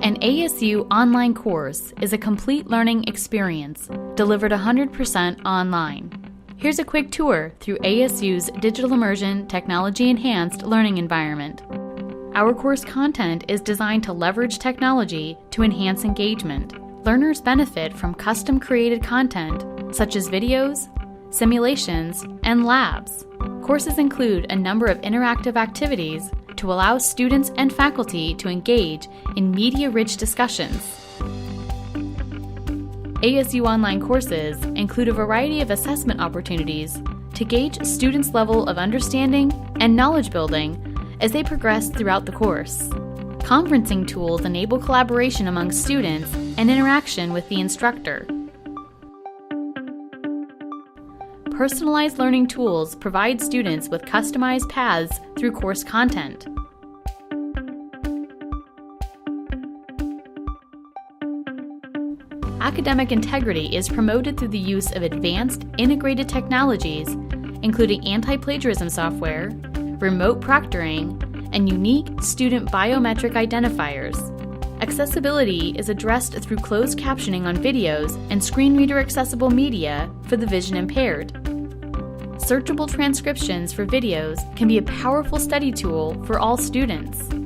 An ASU Online course is a complete learning experience delivered 100% online. Here's a quick tour through ASU's Digital Immersion Technology-Enhanced Learning Environment. Our course content is designed to leverage technology to enhance engagement. Learners benefit from custom-created content such as videos, simulations, and labs. Courses include a number of interactive activities to allow students and faculty to engage in media-rich discussions. ASU Online courses include a variety of assessment opportunities to gauge students' level of understanding and knowledge building as they progress throughout the course. Conferencing tools enable collaboration among students and interaction with the instructor. Personalized learning tools provide students with customized paths through course content. Academic integrity is promoted through the use of advanced integrated technologies, including anti-plagiarism software, remote proctoring, and unique student biometric identifiers. Accessibility is addressed through closed captioning on videos and screen reader accessible media for the vision impaired. Searchable transcriptions for videos can be a powerful study tool for all students.